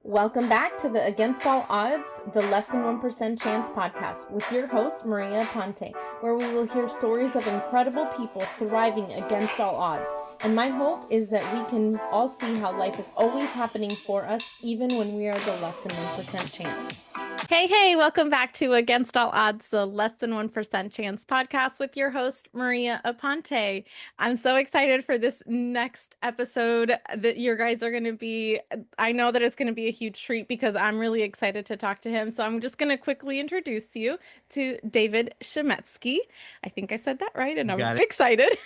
Welcome back to the Against All Odds, the Less Than 1% Chance podcast with your host, Maria Ponte, where we will hear stories of incredible people thriving against all odds. And my hope is that we can all see how life is always happening for us, even when we are the less than 1% chance. Hey, welcome back to Against All Odds, the Less Than 1% Chance podcast with your host, Maria Aponte. I'm so excited for this next episode that you guys are going to be. I know that it's going to be a huge treat because I'm really excited to talk to him. So I'm just going to quickly introduce you to David Chametzky. I think I said that right, and You I'm got it. excited.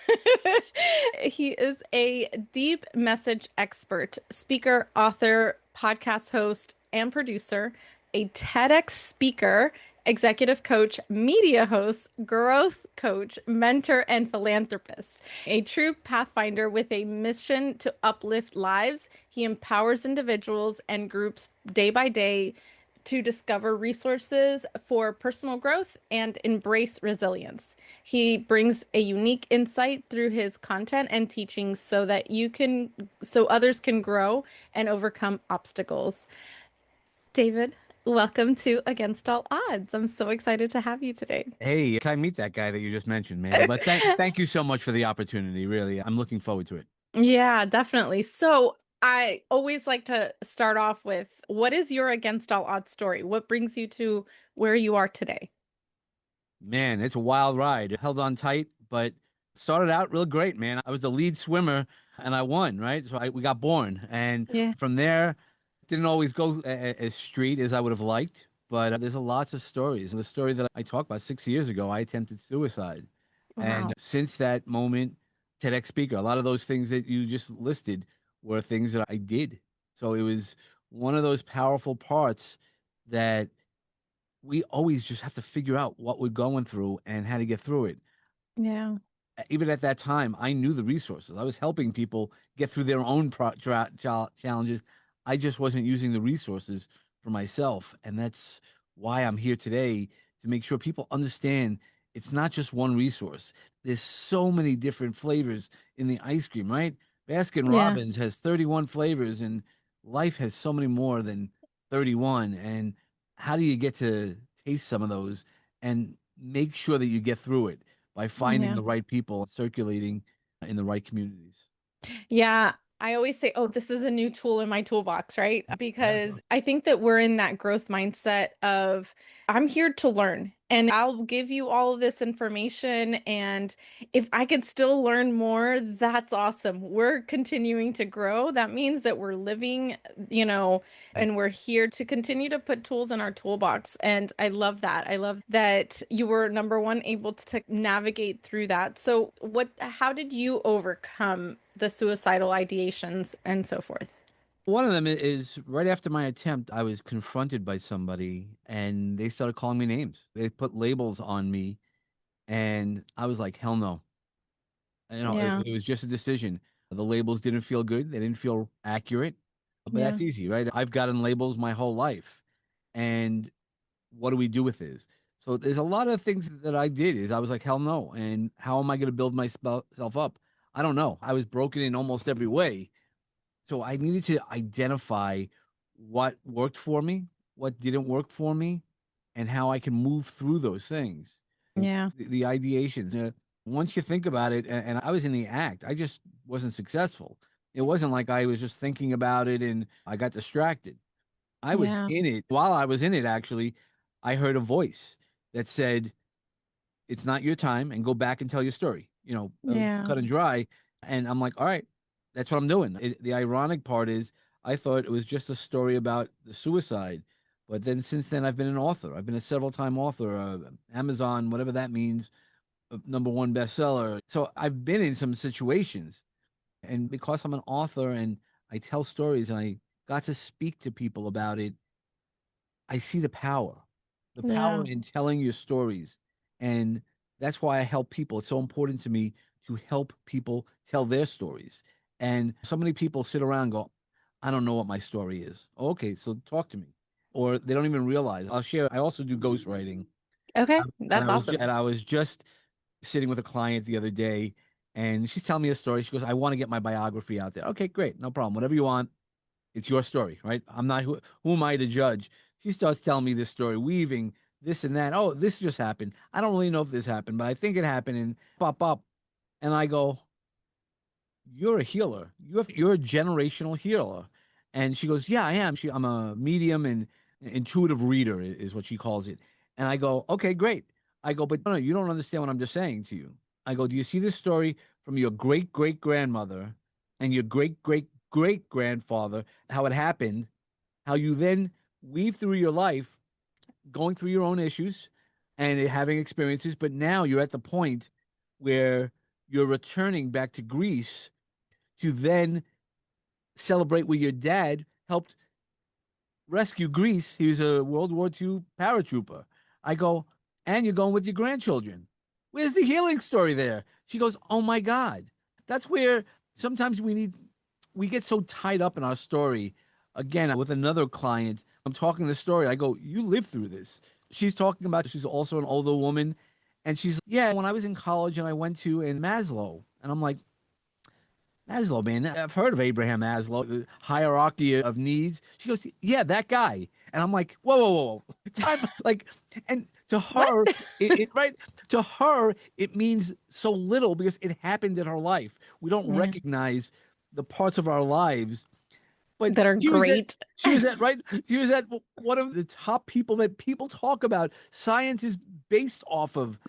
He is a deep message expert, speaker, author, podcast host, and producer, a TEDx speaker, executive coach, media host, growth coach, mentor, and philanthropist. A true pathfinder with a mission to uplift lives, he empowers individuals and groups day by day to discover resources for personal growth and embrace resilience. He brings a unique insight through his content and teachings so others can grow and overcome obstacles. David, welcome to Against All Odds. I'm so excited to have you today. Hey, can I meet that guy that you just mentioned, man? But thank you so much for the opportunity. Really, I'm looking forward to it. Yeah, definitely. So I always like to start off with, what is your Against All Odds story? What brings you to where you are today? Man, it's a wild ride. Held on tight, but started out real great, man. I was the lead swimmer and I won, right? We got born. And Yeah. from there, didn't always go as straight as I would have liked, but there's lots of stories. The story that I talked about 6 years ago, I attempted suicide. And Wow. since that moment, TEDx speaker, a lot of those things that you just listed were things that I did. So it was one of those powerful parts that we always just have to figure out what we're going through and how to get through it. Yeah. Even at that time, I knew the resources. I was helping people get through their own challenges. I just wasn't using the resources for myself. And that's why I'm here today to make sure people understand it's not just one resource. There's so many different flavors in the ice cream, right? Baskin Yeah. Robbins has 31 flavors, and life has so many more than 31. And how do you get to taste some of those and make sure that you get through it by finding Yeah. the right people circulating in the right communities? Yeah, I always say, oh, this is a new tool in my toolbox, right? Yeah. Because I think that we're in that growth mindset of, I'm here to learn and I'll give you all of this information. And if I could still learn more, that's awesome. We're continuing to grow. That means that we're living, and we're here to continue to put tools in our toolbox. And I love that. I love that you were number one able to navigate through that. So how did you overcome the suicidal ideations and so forth? One of them is right after my attempt, I was confronted by somebody and they started calling me names. They put labels on me and I was like, hell no. Yeah. It was just a decision. The labels didn't feel good. They didn't feel accurate, but Yeah. that's easy, right? I've gotten labels my whole life. And what do we do with this? So there's a lot of things that I did is I was like, hell no. And how am I going to build myself up? I don't know. I was broken in almost every way. So I needed to identify what worked for me, what didn't work for me, and how I can move through those things. Yeah. The ideations. Once you think about it, and I was in the act, I just wasn't successful. It wasn't like I was just thinking about it and I got distracted. I was Yeah. in it. While I was in it, actually, I heard a voice that said, "It's not your time," and go back and tell your story. Yeah. Cut and dry. And I'm like, all right, that's what I'm doing. The ironic part is, I thought it was just a story about the suicide, but then since then, I've been an author. I've been a several time author, Amazon, whatever that means, number one bestseller. So I've been in some situations, and because I'm an author and I tell stories and I got to speak to people about it, I see the power Yeah. in telling your stories. And that's why I help people. It's so important to me to help people tell their stories. And so many people sit around and go, I don't know what my story is. Okay, so talk to me. Or they don't even realize. I'll share. I also do ghostwriting. Okay. And That's awesome. I was just sitting with a client the other day and she's telling me a story. She goes, I want to get my biography out there. Okay, great. No problem. Whatever you want. It's your story, right? I'm not who am I to judge? She starts telling me this story, weaving this and that. Oh, this just happened. I don't really know if this happened, but I think it happened and pop up. And I go, you're a healer. You're a generational healer. And she goes, yeah, I am. I'm a medium and intuitive reader is what she calls it. And I go, okay, great. I go, but no, you don't understand what I'm just saying to you. I go, do you see this story from your great great grandmother and your great great great grandfather, how it happened, how you then weave through your life, going through your own issues and having experiences, but now you're at the point where you're returning back to Greece to then celebrate where your dad helped rescue Greece. He was a World War II paratrooper. I go, and you're going with your grandchildren. Where's the healing story there? She goes, oh my God. That's where sometimes we get so tied up in our story. Again, with another client, I'm talking the story. I go, you lived through this. She's talking about, she's also an older woman. And she's, yeah, when I was in college and I went to in Maslow. And I'm like, Maslow, man, I've heard of Abraham Maslow, the hierarchy of needs. She goes, yeah, that guy. And I'm like, whoa, whoa, whoa, whoa. Time, like, and to What? her, right, to her, it means so little because it happened in her life. We don't Yeah. recognize the parts of our lives, but That are great. she was at, right, she was at one of the top people that people talk about. Science is based off of.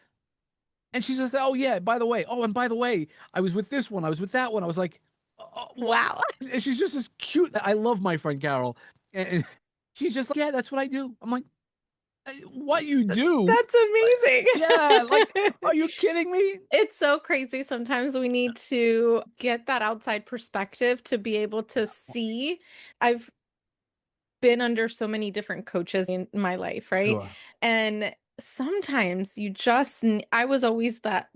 And she says, "Oh yeah, by the way, oh and by the way, I was with this one, I was with that one." I was like, oh, "What?" Wow. And she's just as cute. I love my friend Carol, and she's just like, "Yeah, that's what I do." I'm like, "What you do?" That's amazing. Yeah, like, are you kidding me? It's so crazy. Sometimes we need to get that outside perspective to be able to Yeah, see. I've been under so many different coaches in my life, right? sure. And sometimes you just I was always that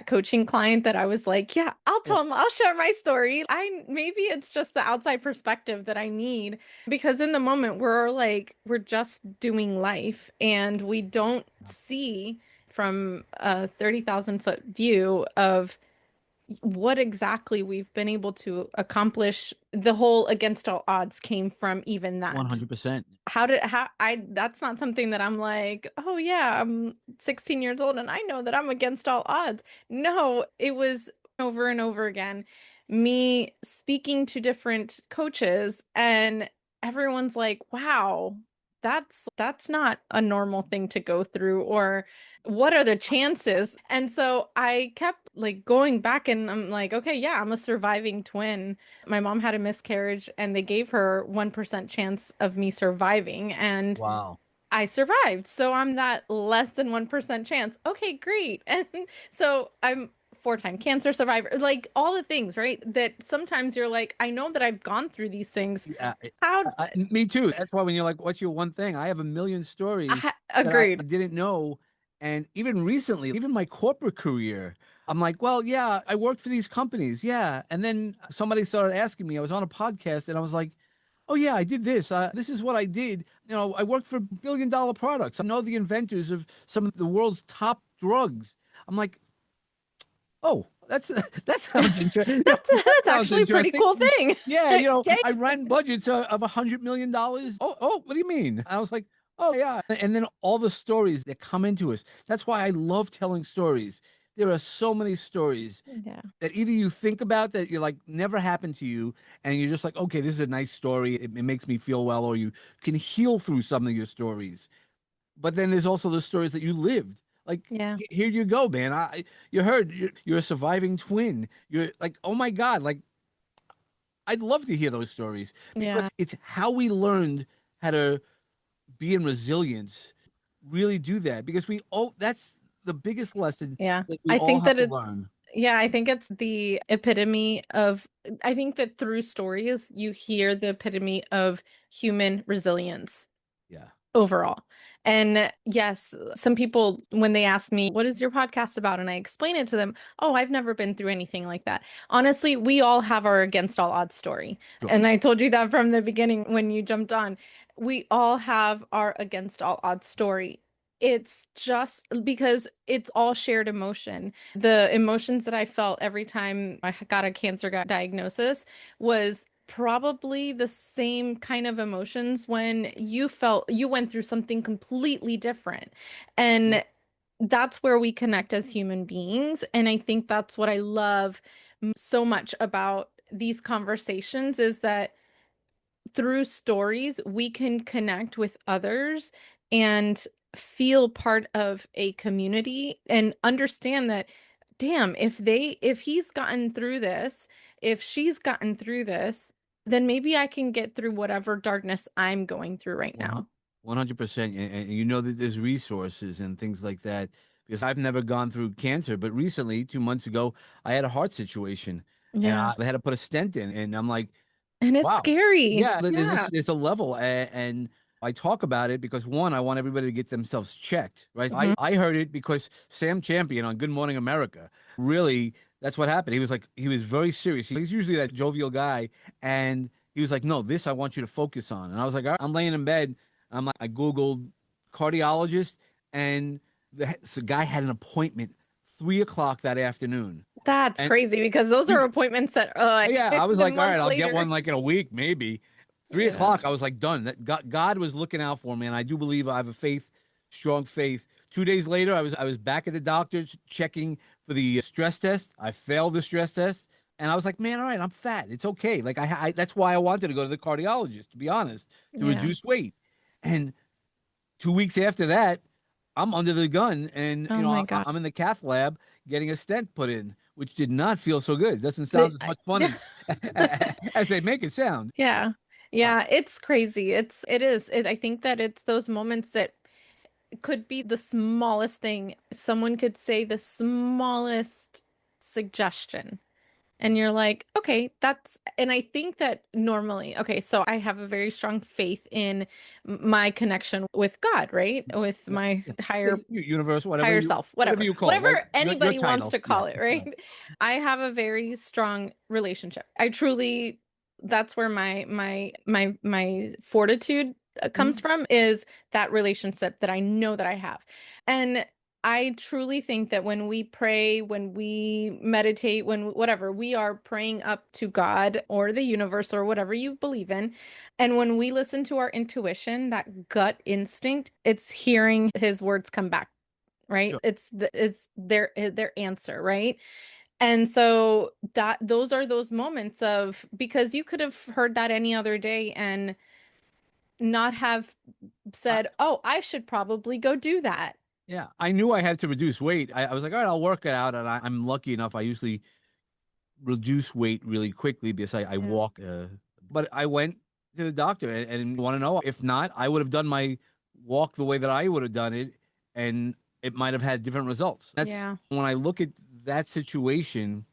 coaching client that I was like, yeah, I'll Yeah, tell them, I'll share my story. I maybe it's just the outside perspective that I need because in the moment we're just doing life and we don't see from a 30,000-foot view of what exactly we've been able to accomplish. The whole against all odds came from even that. 100%. How I that's not something that I'm like, oh yeah, I'm 16 years old and I know that I'm against all odds. No, it was over and over again me speaking to different coaches and everyone's like, wow, that's not a normal thing to go through or what are the chances? And so I kept like going back and I'm like, okay, yeah, I'm a surviving twin. My mom had a miscarriage and they gave her 1% chance of me surviving and Wow. I survived. So I'm that less than 1% chance. Okay, great. And so I'm four-time cancer survivor, like all the things, right? That sometimes you're like, I know that I've gone through these things. Yeah, How me too. That's why when you're like, "What's your one thing?" I have a million stories that I agreed. didn't know, and even recently, even my corporate career, I'm like, "Well, yeah, I worked for these companies, yeah." And then somebody started asking me. I was on a podcast, and I was like, "Oh yeah, I did this. This is what I did. You know, I worked for billion-dollar products. I know the inventors of some of the world's top drugs." I'm like, oh, that sounds interesting. That That's sounds actually a pretty interesting. cool thing. Yeah, Yay. I ran budgets of $100 million. Oh, what do you mean? I was like, oh yeah. And then all the stories that come into us. That's why I love telling stories. There are so many stories Yeah. that either you think about that you're like never happened to you, and you're just like, okay, this is a nice story. It makes me feel well, or you can heal through some of your stories. But then there's also the stories that you lived. Like Yeah. here you go, man. You heard you're a surviving twin. You're like, oh my God, like I'd love to hear those stories because Yeah. it's how we learned how to be in resilience, really do that. Because that's the biggest lesson Yeah. that we I all think have that to it's, learn. yeah, I think it's the epitome of, I think that through stories, you hear the epitome of human resilience Yeah. overall. And yes, some people, when they ask me, what is your podcast about? And I explain it to them, oh, I've never been through anything like that. Honestly, we all have our against all odds story. Sure. And I told you that from the beginning when you jumped on. We all have our against all odds story. It's just because it's all shared emotion. The emotions that I felt every time I got a cancer diagnosis was probably the same kind of emotions when you went through something completely different. And that's where we connect as human beings. And I think that's what I love so much about these conversations is that through stories, we can connect with others and feel part of a community and understand that, damn, if he's gotten through this, if she's gotten through this, then maybe I can get through whatever darkness I'm going through right now. 100%. And you know that there's resources and things like that because I've never gone through cancer, but recently, 2 months ago, I had a heart situation and Yeah. I had to put a stent in. And I'm like, And it's wow. scary. Yeah, Yeah. there's a level, and I talk about it because one, I want everybody to get themselves checked, right? Mhm. I heard it because Sam Champion on Good Morning America, really, that's what happened. He was like, he was very serious. He's usually that jovial guy, and he was like, no, this I want you to focus on. And I was like, all right. I'm laying in bed. I'm like, I Googled cardiologist, and the guy had an appointment 3 o'clock that afternoon. That's And crazy because those are appointments that are like yeah, I was the like, all right, months I'll get later. one like in a week, maybe. Three Yeah. o'clock, I was like, done. That God was looking out for me, and I do believe I have a faith, strong faith. 2 days later, I was back at the doctor's checking for the stress test. I failed the stress test, and I was like, man, all right, I'm fat. It's okay. Like that's why I wanted to go to the cardiologist, to be honest, to Yeah. reduce weight. And 2 weeks after that, I'm under the gun, and Oh my God. I'm in the cath lab getting a stent put in, which did not feel so good. It doesn't sound The, as I, much fun yeah. as as they make it sound. Yeah. Uh, Yeah, it's crazy. It is. I think that it's those moments that could be the smallest thing. Someone could say the smallest suggestion. And you're like, okay, and I think that normally, okay, so I have a very strong faith in my connection with God, right? With yeah, my yeah, yeah, higher universe, higher self, whatever whatever, you call it, whatever right? Your anybody wants title, to yeah, call it, right. right? I have a very strong relationship. I truly, that's where my fortitude comes Mhm. from is that relationship that I know that I have. And I truly think that when we pray, when we meditate, when whatever, we are praying up to God or the universe or whatever you believe in. And when we listen to our intuition, that gut instinct, it's hearing his words come back, right? Sure. It's their answer, right? And so that those are those moments of because you could have heard that any other day and not have Uh, said, "Oh, I should probably go do that." yeah, I knew I had to reduce weight. I was like, all right, I'll work it out, and I'm lucky enough. I usually reduce weight really quickly because I Yeah. walk. But I went to the doctor and want to know if not, I would have done my walk the way that I would have done it, and it might have had different results. That's Yeah. when I look at that situation.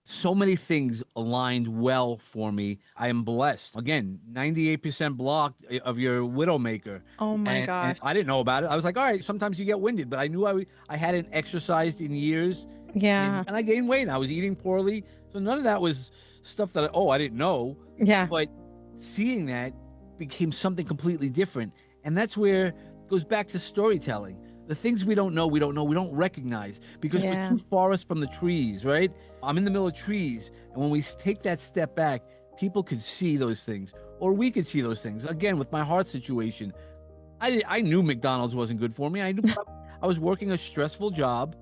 So many things aligned well for me. I am blessed. Again, 98% blocked of your Widowmaker. Oh my And gosh. I didn't know about it. I was like, all right, sometimes you get winded, but I knew I hadn't exercised in years Yeah. and I gained weight. I was eating poorly. So none of that was stuff that, I didn't know. Yeah. But seeing that became something completely different. And that's where it goes back to storytelling. The things we don't know, we don't recognize because we're Yeah. too forest from the trees, right? I'm in the middle of trees. And when we take that step back, people could see those things, or we could see those things. Again, with my heart situation, I knew McDonald's wasn't good for me. I knew I was working a stressful job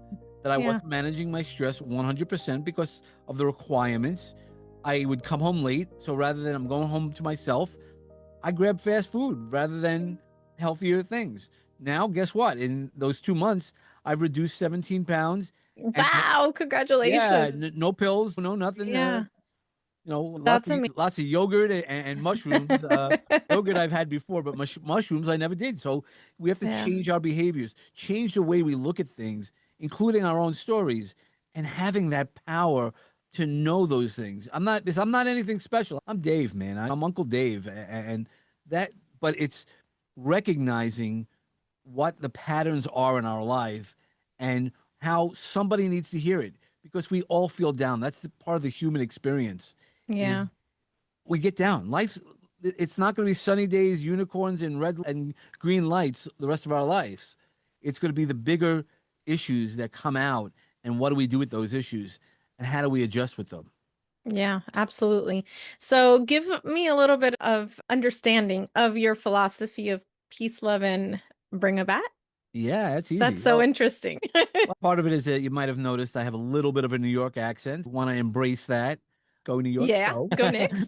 that I Yeah. wasn't managing my stress 100% because of the requirements. I would come home late, so rather than I'm going home to myself, I grab fast food rather than healthier things. Now, guess what? In those 2 months, I've reduced 17 pounds, and Wow, yeah, congratulations. no pills, no nothing. Yeah. Lots That's of amazing. yogurt and mushrooms. Yogurt I've had before, but mushrooms I never did. So we have to Yeah. change our behaviors, change the way we look at things, including our own stories, and having that power to know those things. Because I'm not anything special. I'm Dave, man. I'm Uncle Dave, and that. But it's recognizing what the patterns are in our life and how somebody needs to hear it because we all feel down. That's the part of the human experience. Is Yeah. we get down. It's not going to be sunny days, unicorns, and red and green lights the rest of our lives. It's going to be the bigger issues that come out, and what do we do with those issues, and how do we adjust with them? Yeah, absolutely. So give me a little bit of understanding of your philosophy of peace, love, and bring a bat. Yeah, that's That's easy. so Well, interesting. part of it is that you might have noticed I have a little bit of a New York accent. Want to embrace that? Go New York, Yeah, go. go Knicks.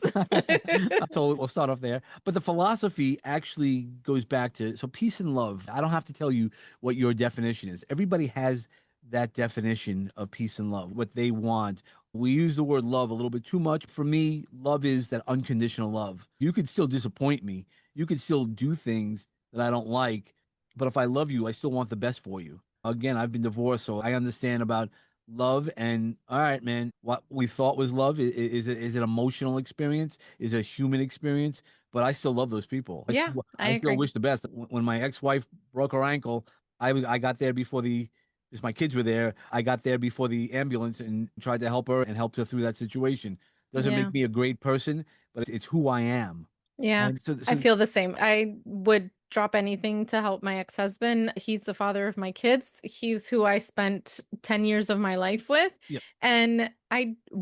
So we'll start off there. But the philosophy actually goes back to so peace and love. I don't have to tell you what your definition is. Everybody has that definition of peace and love, what they want. We use the word love a little bit too much. For me, love is that unconditional love. You could still disappoint me. You could still do things that I don't like. But if I love you, I still want the best for you. Again, I've been divorced, so I understand about love. And all right, man, what we thought was love is an emotional experience, is a human experience. But I still love those people. Yeah, I I still agree. wish the best. When my ex-wife broke her ankle, I got there before the because my kids were there. I got there before the ambulance and tried to help her and helped her through that situation. Doesn't Yeah. make me a great person, but it's who I am. Yeah, And I so feel the same. I would drop anything to help my ex-husband. He's the father of my kids. He's who I spent 10 years of my life with. yeah, And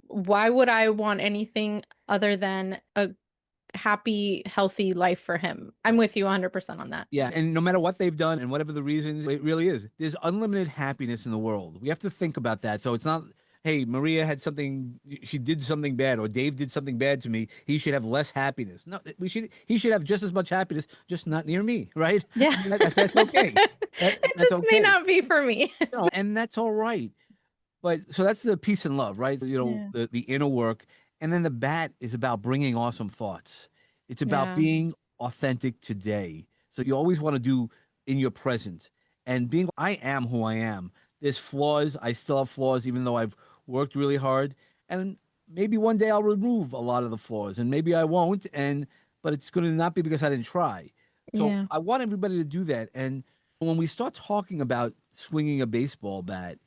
why would I want anything other than a happy, healthy life for him? I'm right. with you 100% on that. Yeah, and no matter what they've done and whatever the reason, it really is. There's unlimited happiness in the world. We have to think about that. So it's not, hey, Maria had something, she did something bad, or Dave did something bad to me. He should have less happiness. No, he should have just as much happiness, just not near me, right? Yeah. And that's okay. It That's just may okay. not be for me. And that's all right. But so that's the peace and love, right? Yeah. The inner work. And then the bat is about bringing awesome thoughts. It's about Yeah. being authentic today. So you always want to do in your present and being, I am who I am. There's flaws. I still have flaws, even though I've worked really hard. And maybe one day I'll remove a lot of the flaws and maybe I won't. But it's going to not be because I didn't try. So Yeah. I want everybody to do that. And when we start talking about swinging a baseball bat,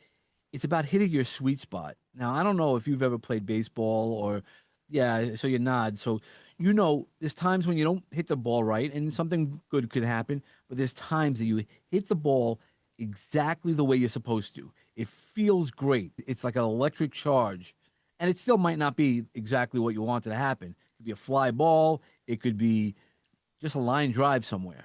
it's about hitting your sweet spot. Now, I don't know if you've ever played baseball or, yeah, so you nod. So, there's times when you don't hit the ball right and something good could happen, but there's times that you hit the ball exactly the way you're supposed to. It feels great. It's like an electric charge. And it still might not be exactly what you wanted to happen. It could be a fly ball, it could be just a line drive somewhere.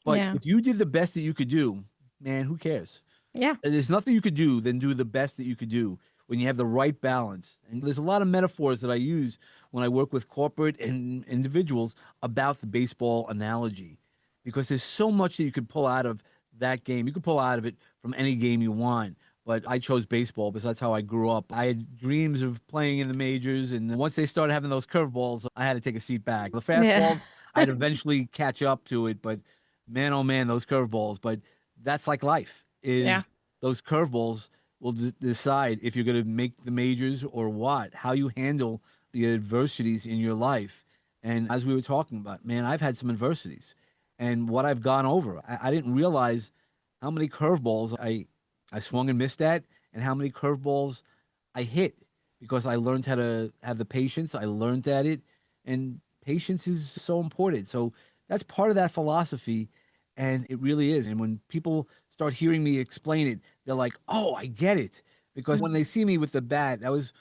But Yeah. if you did the best that you could do, man, who cares? Yeah. There's nothing you could do than do the best that you could do when you have the right balance. And there's a lot of metaphors that I use when I work with corporate and individuals about the baseball analogy because there's so much that you could pull out of that game. You could pull out of it from any game you want. But I chose baseball because that's how I grew up. I had dreams of playing in the majors, and once they started having those curveballs, I had to take a seat back. The Yeah. fastballs, I'd eventually catch up to it, but man, oh man, those curveballs. But that's like life Yeah. is those curveballs will decide if you're going to make the majors or what, how you handle the adversities in your life. And as we were talking about, man, I've had some adversities and what I've gone over. I didn't realize how many curveballs I swung and missed at and how many curveballs I hit because I learned how to have the patience. I learned at it, and patience is so important. So that's part of that philosophy, and it really is. And when people start hearing me explain it, they're like, "Oh, I get it." Because when they see me with the bat, that was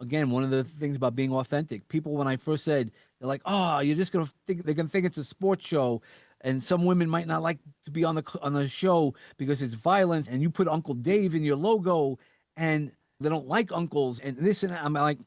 again one of the things about being authentic. People, when I first said, they're like, "Oh, you're just gonna think they're gonna think it's a sports show." And some women might not like to be on the show because it's violence, and you put Uncle Dave in your logo, and they don't like uncles and this and that. I'm like,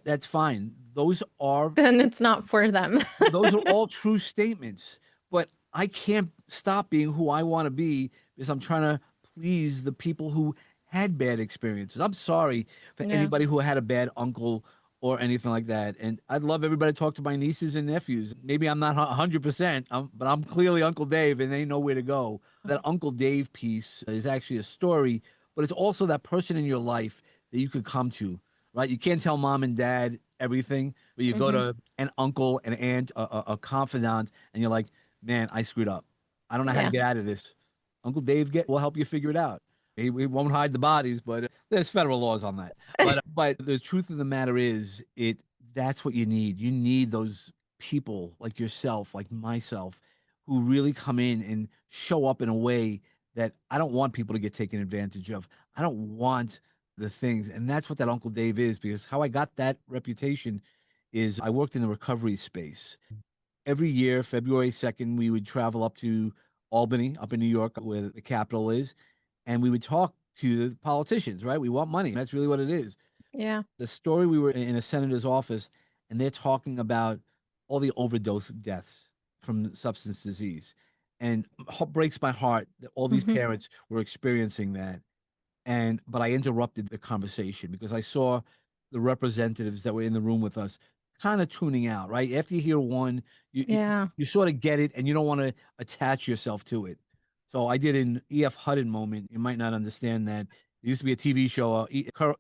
that's fine. Then it's not for them. Those are all true statements. But I can't stop being who I want to be because I'm trying to please the people who had bad experiences. I'm sorry for Yeah. anybody who had a bad uncle or anything like that. And I'd love everybody to talk to my nieces and nephews. Maybe I'm not 100%, but I'm clearly Uncle Dave and they know where to go. That Uncle Dave piece is actually a story, but it's also that person in your life that you could come to, right? You can't tell mom and dad everything, but you go Hmm. to an uncle, an aunt, a confidant, and you're like, man, I screwed up. I don't know how to Yeah. get out of this. Uncle Dave will help you figure it out. He won't hide the bodies, but there's federal laws on that. But the truth of the matter is, that's what you need. You need those people like yourself, like myself, who really come in and show up in a way that I don't want people to get taken advantage of. I don't want the things. And that's what that Uncle Dave is, because how I got that reputation is I worked in the recovery space. Every year, February 2nd, we would travel up to Albany, up in New York, where the capital is, and we would talk to the politicians, right? We want money. That's really what it is. Yeah. The story, we were in a senator's office, and they're talking about all the overdose deaths from substance disease. And it breaks my heart that all these Hmm. parents were experiencing that. But I interrupted the conversation because I saw the representatives that were in the room with us kind of tuning out, right? After you hear one, Yeah. you sort of get it and you don't want to attach yourself to it. So I did an E.F. Hutton moment. You might not understand that. It used to be a TV show,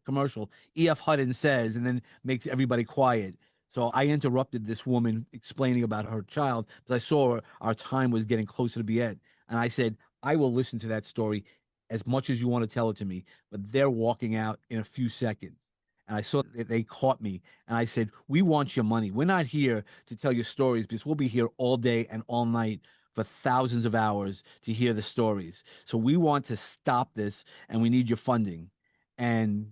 commercial. E.F. Hutton says, and then makes everybody quiet. So I interrupted this woman explaining about her child because I saw our time was getting closer to be end. And I said, I will listen to that story as much as you want to tell it to me, but they're walking out in a few seconds. And I saw that they caught me. And I said, we want your money. We're not here to tell your stories because we'll be here all day and all night for thousands of hours to hear the stories. So we want to stop this and we need your funding. And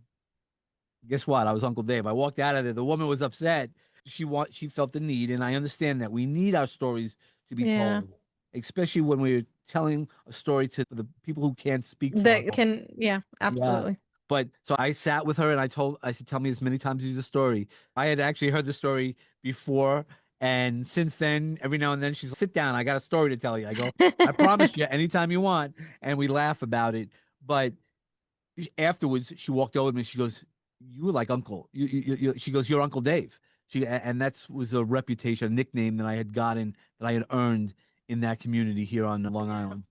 guess what? I was Uncle Dave. I walked out of there. The woman was upset. She felt the need, and I understand that we need our stories to be Yeah. told, especially when we're telling a story to the people who can't speak for That us. can, yeah, Yeah. absolutely. But so I sat with her and I said, tell me as many times as you the story. I had actually heard the story before. And since then, every now and then she's, sit down. I got a story to tell you. I go, I promise you anytime you want. And we laugh about it. But afterwards, she walked over to me. She goes, you were like Uncle. She goes, you're Uncle Dave. And that was a reputation, a nickname that I had gotten, that I had earned in that community here on Long Yeah. Island.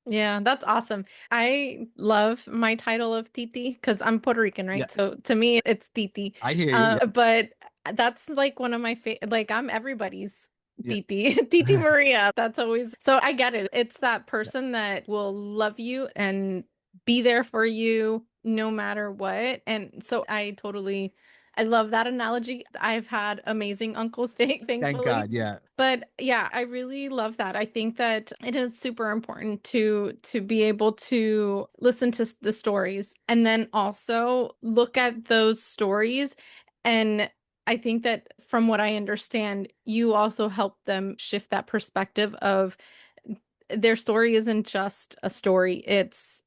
Yeah, that's awesome. I love my title of Titi because I'm Puerto Rican, Yeah, right? So to me, it's Titi. I hear you. Yeah. But that's like one of my like I'm everybody's Yeah. Titi, Titi Maria. That's always so I get it. It's that Yeah. person that will love you and be there for you no matter what. And so I love that analogy. I've had amazing uncles, Thank thankfully. God. Yeah. But yeah, I really love that. I think that it is super important to be able to listen to the stories and then also look at those stories. And I think that from what I understand, you also help them shift that perspective of their story isn't just a story. It's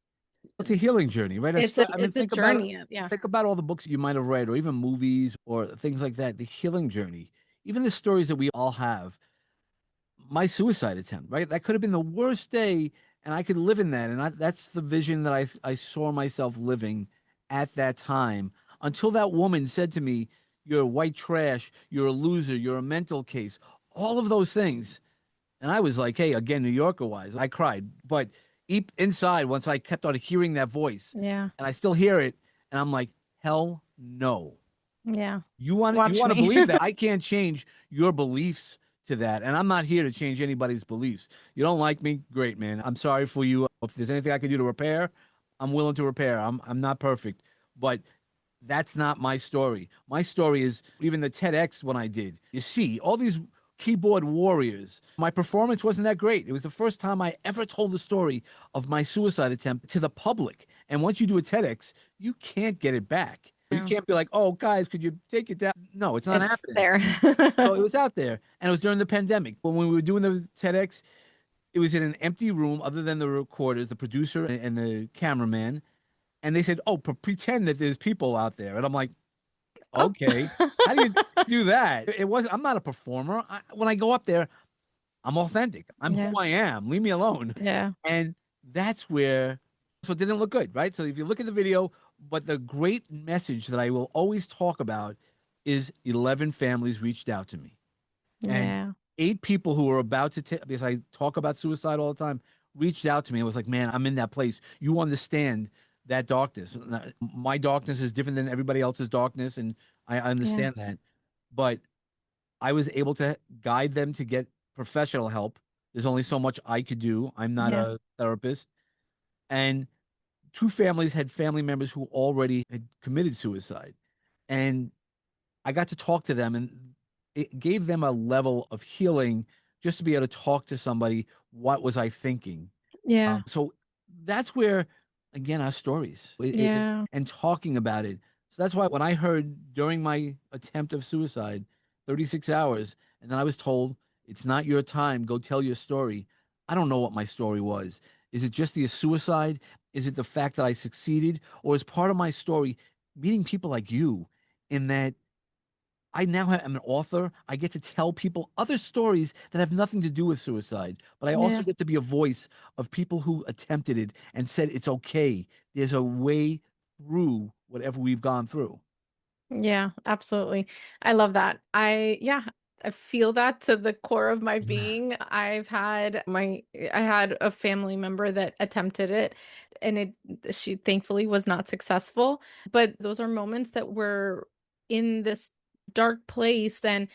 a healing journey, right? I mean, It's a journey of, yeah. think about all the books you might have read, or even movies or things like that. The healing journey, even the stories that we all have. My suicide attempt, right? That could have been the worst day, and I could live in that. And that's the vision that I saw myself living at that time. Until that woman said to me, "You're white trash. You're a loser. You're a mental case." All of those things. And I was like, hey, again, New Yorker wise, I cried. But inside, once I kept on hearing that voice, Yeah. and I still hear it, and I'm like, hell no. Yeah. You Watch want to me. believe that? I can't change your beliefs to that, and I'm not here to change anybody's beliefs. You don't like me, great, man. I'm sorry for you. If there's anything I can do to repair, I'm willing to repair. I'm not perfect, but that's not my story. My story is even the TEDx when I did. You see, all these keyboard warriors. My performance wasn't that great. It was the first time I ever told the story of my suicide attempt to the public. And once you do a TEDx, you can't get it back. You Yeah. can't be like, oh, guys, could you take it down? No, it's not It's happening. there. So it was out there. And it was during the pandemic. But when we were doing the TEDx, it was in an empty room other than the recorders, the producer and the cameraman. And they said, oh, pretend that there's people out there. And I'm like, Oh. okay. How do you do that? It was, I'm not a performer. When I go up there, I'm authentic. I'm who Yeah. I am. Leave me alone. Yeah. And that's where, so it didn't look good, right? So if you look at the video, but the great message that I will always talk about is 11 families reached out to me. And Yeah. 8 people who were about to take, because I talk about suicide all the time, reached out to me and was like, man, I'm in that place. You understand that darkness. My darkness is different than everybody else's darkness. And I Yeah. understand that. But I was able to guide them to get professional help. There's only so much I could do. I'm not Yeah. a therapist. And 2 families had family members who already had committed suicide. And I got to talk to them, and it gave them a level of healing just to be able to talk to somebody. What was I thinking? Yeah. So that's where again, our stories Yeah. and talking about it. So that's why when I heard during my attempt of suicide, 36 hours, and then I was told, it's not your time, go tell your story. I don't know what my story was. Is it just the suicide? Is it the fact that I succeeded? Or is part of my story meeting people like you in that I now am an author. I get to tell people other stories that have nothing to do with suicide, but I also Yeah. get to be a voice of people who attempted it and said it's okay. There's a way through whatever we've gone through. Yeah, absolutely. I love that. Yeah, I feel that to the core of my being. I had a family member that attempted it and she thankfully was not successful. But those are moments that we're in this dark place. And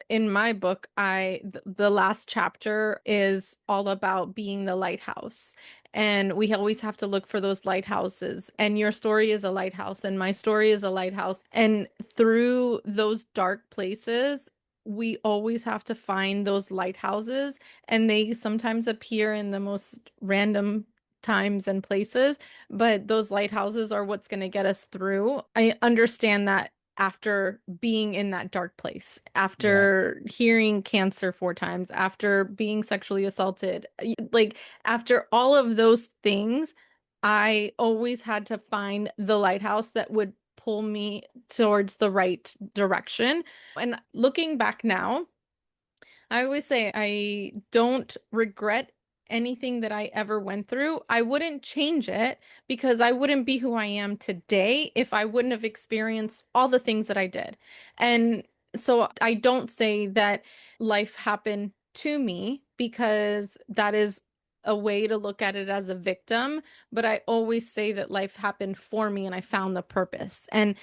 in my book, the last chapter is all about being the lighthouse. And we always have to look for those lighthouses. And your story is a lighthouse, and my story is a lighthouse. And through those dark places, we always have to find those lighthouses, and they sometimes appear in the most random times and places, but those lighthouses are what's going to get us through. I understand that after being in that dark place, Yeah. after hearing cancer 4 times, after being sexually assaulted, like after all of those things, I always had to find the lighthouse that would pull me towards the right direction. And looking back now, I always say I don't regret anything that I ever went through. I wouldn't change it because I wouldn't be who I am today if I wouldn't have experienced all the things that I did. And so I don't say that life happened to me because that is a way to look at it as a victim, but I always say that life happened for me and I found the purpose. And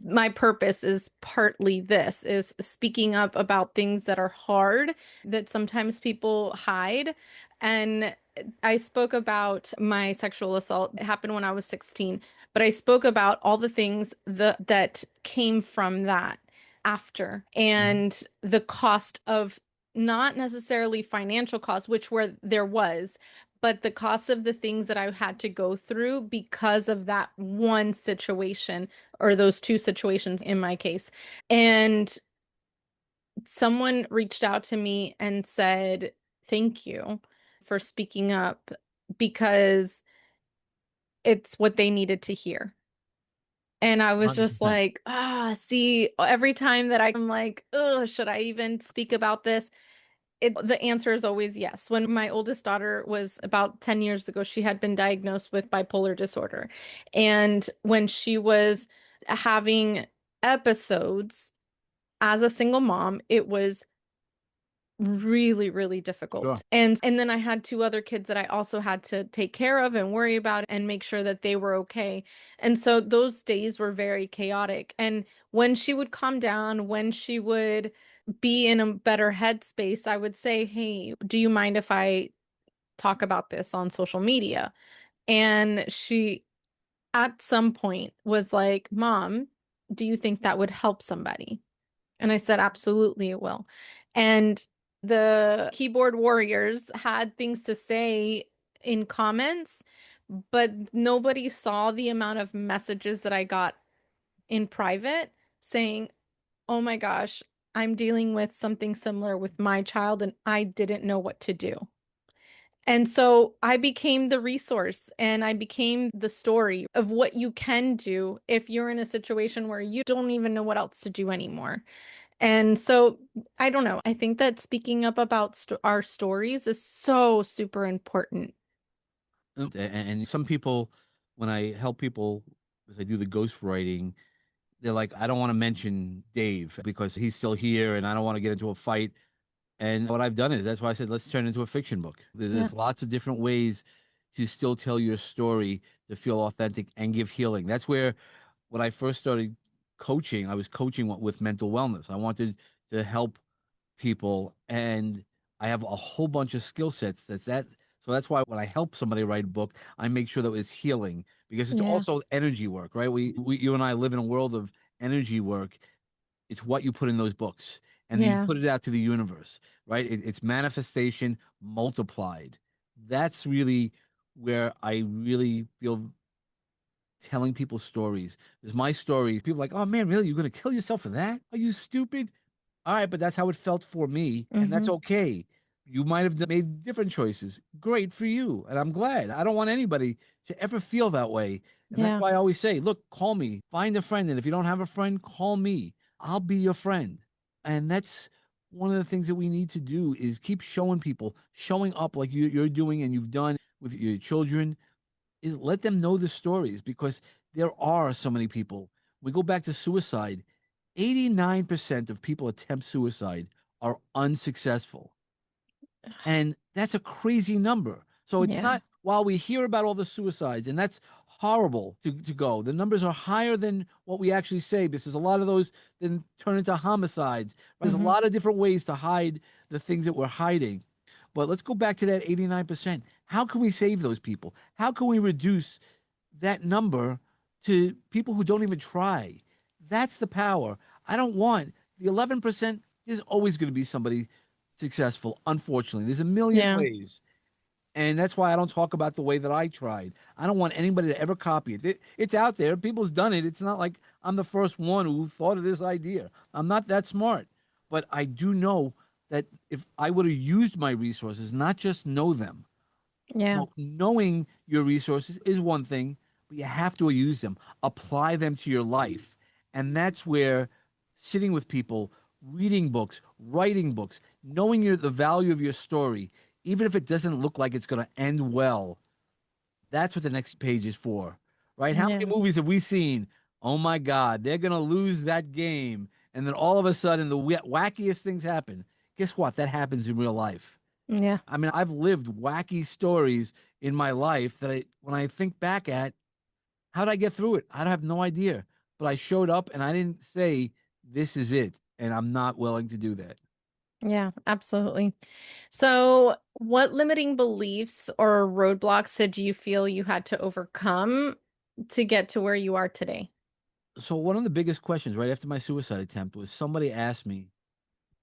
my purpose is partly this, is speaking up about things that are hard, that sometimes people hide. And I spoke about my sexual assault. It happened when I was 16, but I spoke about all the things that came from that after, Mhm. and the cost of, not necessarily financial cost, which where there was, but the cost of the things that I had to go through because of that one situation, or those two situations in my case. And someone reached out to me and said, "Thank you for speaking up because it's what they needed to hear." And I was just 100%. like, see, every time that I'm like, oh, should I even speak about this? The answer is always yes. When my oldest daughter was about 10 years ago, she had been diagnosed with bipolar disorder. And when she was having episodes as a single mom, it was really, really Sure. difficult. And then I had two other kids that I also had to take care of and worry about and make sure that they were okay. And so those days were very chaotic. And when she would calm down, when she would be in a better headspace, I would say, "Hey, do you mind if I talk about this on social media?" And she at some point was like, "Mom, do you think that would help somebody?" And I said, "Absolutely, it will." And the keyboard warriors had things to say in comments, but nobody saw the amount of messages that I got in private saying, "Oh my gosh, I'm dealing with something similar with my child, and I didn't know what to do." And so I became the resource and I became the story of what you can do if you're in a situation where you don't even know what else to do anymore. And so I don't know. I think that speaking up about our stories is so super important. And some people, when I help people, as I do the ghost writing, they're like, I don't want to mention Dave because he's still here and I don't want to get into a fight. And what I've done is that's why I said, let's turn it into a fiction book. Yeah. There's lots of different ways to still tell your story to feel authentic and give healing. That's where when I first started coaching, I was coaching with mental wellness. I wanted to help people, and I have a whole bunch of skill sets. So that's why when I help somebody write a book, I make sure that it's healing because it's Yeah. also energy work, right? You and I live in a world of energy work. It's what you put in those books, and then you Yeah. put it out to the universe, right? It's manifestation multiplied. That's really where I really feel telling people stories. There's my story. People are like, oh man, really? You're going to kill yourself for that? Are you stupid? All right, but that's how it felt for me, and that's Hmm. okay. You might have made different choices. Great for you, and I'm glad. I don't want anybody to ever feel that way. And that's Yeah. why I always say, look, call me, find a friend, and if you don't have a friend, call me. I'll be your friend. And that's one of the things that we need to do is keep showing people, showing up like you're doing and you've done with your children, is let them know the stories because there are so many people. We go back to suicide. 89% of people attempt suicide are unsuccessful. And that's a crazy number. So it's Yeah. not, while we hear about all the suicides, and that's horrible to go, the numbers are higher than what we actually say because a lot of those then turn into homicides. There's a Hmm. lot of different ways to hide the things that we're hiding. But let's go back to that 89%. How can we save those people? How can we reduce that number to people who don't even try? That's the power. I don't want the 11%. There's always going to be somebody successful, unfortunately. There's a million Yeah. ways. And that's why I don't talk about the way that I tried. I don't want anybody to ever copy it. It's out there. People's done it. It's not like I'm the first one who thought of this idea. I'm not that smart. But I do know that if I would have used my resources, not just know them, Yeah. no, knowing your resources is one thing, but you have to use them, apply them to your life. And that's where sitting with people, reading books, writing books, knowing the value of your story, even if it doesn't look like it's going to end well, that's what the next page is for, right? How many Yeah. movies have we seen? Oh my God, they're going to lose that game. And then all of a sudden, the wackiest things happen. Guess what? That happens in real life. Yeah. I mean, I've lived wacky stories in my life that when I think back at, how did I get through it? I have no idea. But I showed up and I didn't say, this is it. And I'm not willing to do that. Yeah, absolutely. So, what limiting beliefs or roadblocks did you feel you had to overcome to get to where you are today? So, one of the biggest questions right after my suicide attempt was somebody asked me,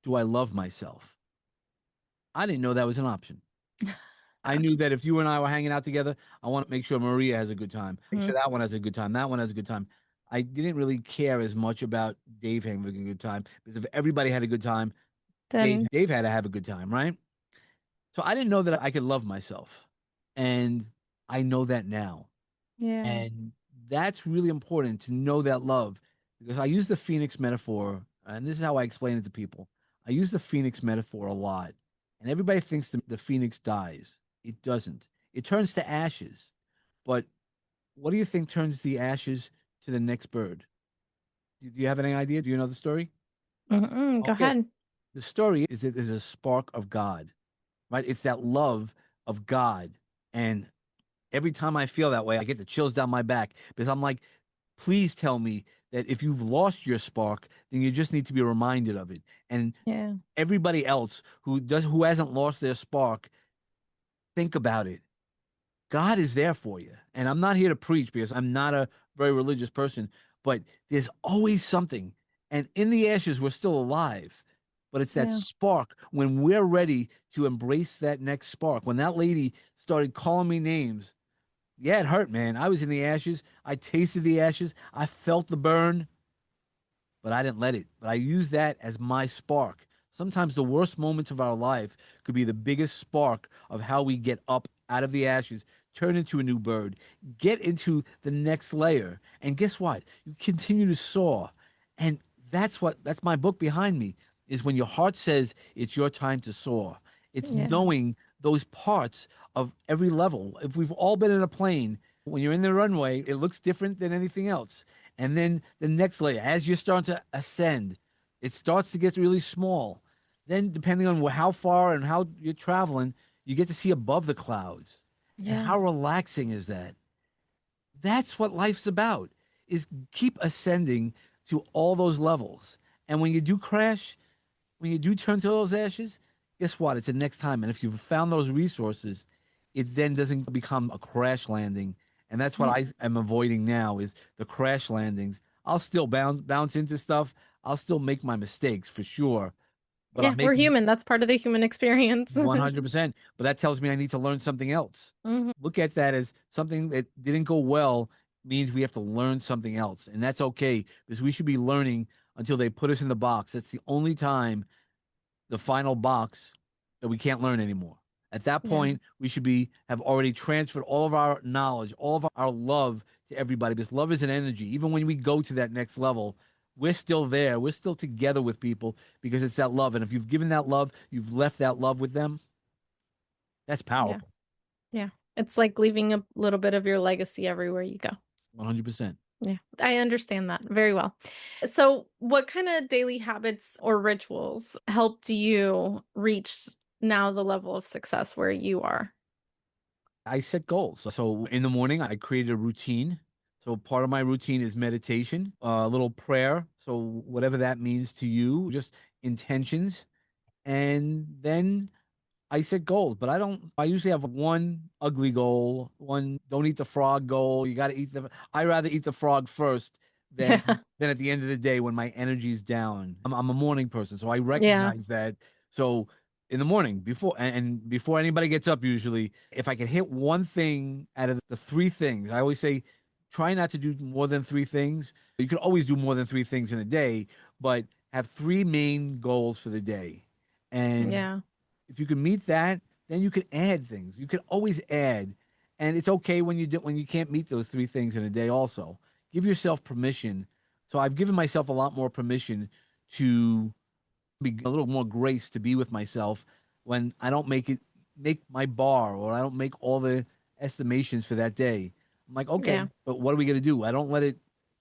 do I love myself? I didn't know that was an option. I knew that if you and I were hanging out together, I want to make sure Maria has a good time, make sure Mhm. that one has a good time, that one has a good time. I didn't really care as much about Dave having a good time because if everybody had a good time, Then, Dave had to have a good time, right? So I didn't know that I could love myself. And I know that now. yeah. And that's really important to know that love because I use the phoenix metaphor, and this is how I explain it to people. I use the phoenix metaphor a lot. And everybody thinks the phoenix dies. It doesn't. It turns to ashes. But what do you think turns the ashes to the next bird? Do you have any idea? Do you know the story? Go Okay. ahead. The story is that there's a spark of God, right? It's that love of God. And every time I feel that way, I get the chills down my back because I'm like, please tell me that if you've lost your spark, then you just need to be reminded of it. And Yeah. everybody else who hasn't lost their spark, think about it. God is there for you. And I'm not here to preach because I'm not a very religious person, but there's always something. And in the ashes, we're still alive. But it's that Yeah. spark when we're ready to embrace that next spark. When that lady started calling me names, yeah, it hurt, man. I was in the ashes. I tasted the ashes. I felt the burn, but I didn't let it. But I use that as my spark. Sometimes the worst moments of our life could be the biggest spark of how we get up out of the ashes, turn into a new bird, get into the next layer. And guess what? You continue to soar. And that's my book behind me is when your heart says it's your time to soar. It's Yeah. knowing those parts of every level. If we've all been in a plane, when you're in the runway, it looks different than anything else. And then the next layer, as you're starting to ascend, it starts to get really small. Then, depending on how far and how you're traveling, you get to see above the clouds. And Yeah. how relaxing is that? That's what life's about, is keep ascending to all those levels. And when you do crash, when you do turn to those ashes, guess what? It's the next time. And if you've found those resources, it then doesn't become a crash landing. And that's what Yeah. I am avoiding now is the crash landings. I'll still bounce into stuff. I'll still make my mistakes for sure, but I'm Yeah, we're making human. That's part of the human experience. 100%. But that tells me I need to learn something else. Hmm. Look at that as something that didn't go well. means we have to learn something else. And that's okay because we should be learning until they put us in the box. That's the only time, the final box, that we can't learn anymore. At that Yeah. point, we should be have already transferred all of our knowledge, all of our love to everybody because love is an energy. Even when we go to that next level, we're still there. We're still together with people because it's that love. And if you've given that love, you've left that love with them, that's Yeah. powerful. Yeah. It's like leaving a little bit of your legacy everywhere you go. 100%. Yeah, I understand that very well. So, what kind of daily habits or rituals helped you reach now the level of success where you are? I set goals. So in the morning, I created a routine. So part of my routine is meditation, a little prayer. So whatever that means to you, just intentions. And then I set goals, but I usually have one ugly goal, one don't eat the frog goal. You got to I rather eat the frog first Yeah. than at the end of the day when my energy's down. I'm a morning person, so I Yeah. recognize that. So in the morning, and before anybody gets up, usually, if I can hit one thing out of the three things, I always say, try not to do more than three things. You can always do more than three things in a day, but have three main goals for the day. And Yeah. if you can meet that, then you can add things. You can always add, and it's okay when you can't meet those three things in a day. Also, give yourself permission. So I've given myself a lot more permission to be a little more grace to be with myself when I don't make my bar or I don't make all the estimations for that day. I'm like, okay, Yeah. but what are we gonna do? I don't let it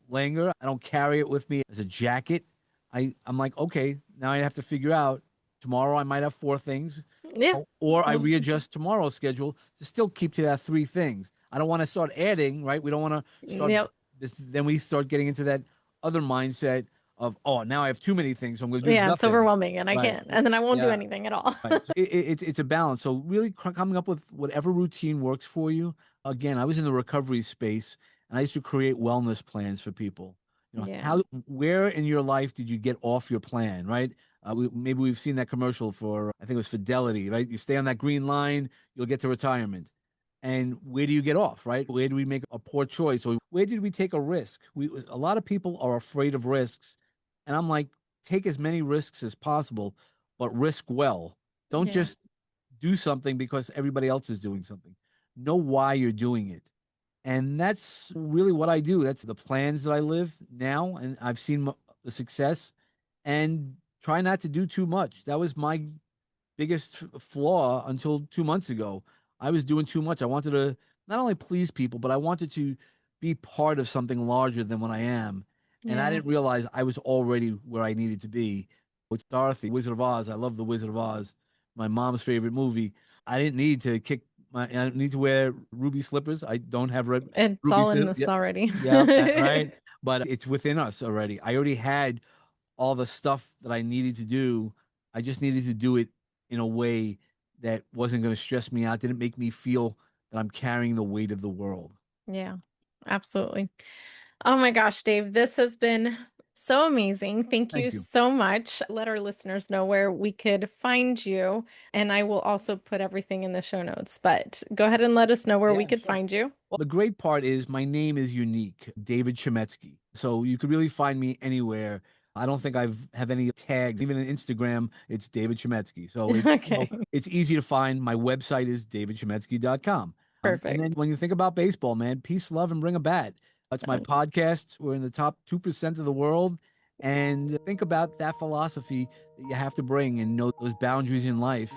linger. I don't carry it with me as a jacket. I'm like, okay, now I have to figure out tomorrow I might have four things, Yeah. or I Well, readjust tomorrow's schedule to still keep to that three things. I don't want to start adding, right? We don't want to start yep. this. Then we start getting into that other mindset of, oh, now I have too many things, so I'm going to do Yeah, it's nothing. overwhelming and I Right. can't. And then I won't do Yeah. anything at all. Right. So it's a balance. So really coming up with whatever routine works for you. Again, I was in the recovery space and I used to create wellness plans for people. Yeah. Where in your life did you get off your plan, right? Maybe we've seen that commercial for, I think it was Fidelity, right? You stay on that green line, you'll get to retirement. And where do you get off, right? Where do we make a poor choice? Or where did we take a risk? A lot of people are afraid of risks. And I'm like, take as many risks as possible, but risk well. Don't Yeah. just do something because everybody else is doing something. Know why you're doing it. And that's really what I do. That's the plans that I live now. And I've seen the success and try not to do too much. That was my biggest flaw until 2 months ago. I was doing too much. I wanted to not only please people, but I wanted to be part of something larger than what I am. And I Yeah. didn't realize I was already where I needed to be. With Dorothy, Wizard of Oz. I love the Wizard of Oz, my mom's favorite movie. I didn't need to I didn't need to wear ruby slippers. I don't have red It's ruby all in slippers. this Yeah, already. yeah, right. But it's within us already. I already had all the stuff that I needed to do. I just needed to do it in a way that wasn't going to stress me out, didn't make me feel that I'm carrying the weight of the world. Yeah, absolutely. Oh my gosh, Dave, this has been so amazing. Thank you Thank you. so much. Let our listeners know where we could find you, and I will also put everything in the show notes. But go ahead and let us know where we Yeah, could sure. find you. Well, the great part is my name is unique, David Chametzky. So you could really find me anywhere. I don't think I've have any tags. Even on Instagram, it's David Chametzky. So Okay, it's easy to find. My website is davidchametzky.com. And then perfect. when you think about baseball, man, peace, love, and bring a bat. That's my Um, podcast. We're in the top 2% of the world. And think about that philosophy that you have to bring and know those boundaries in life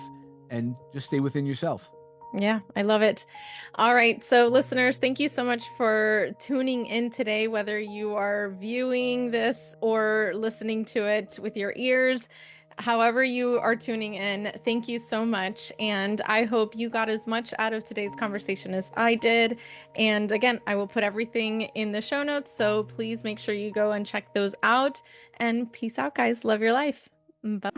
and just stay within yourself. Yeah, I love it. All right. So, listeners, thank you so much for tuning in today, whether you are viewing this or listening to it with your ears. However, you are tuning in, thank you so much. And I hope you got as much out of today's conversation as I did. And again, I will put everything in the show notes. So please make sure you go and check those out. And peace out, guys. Love your life. Bye.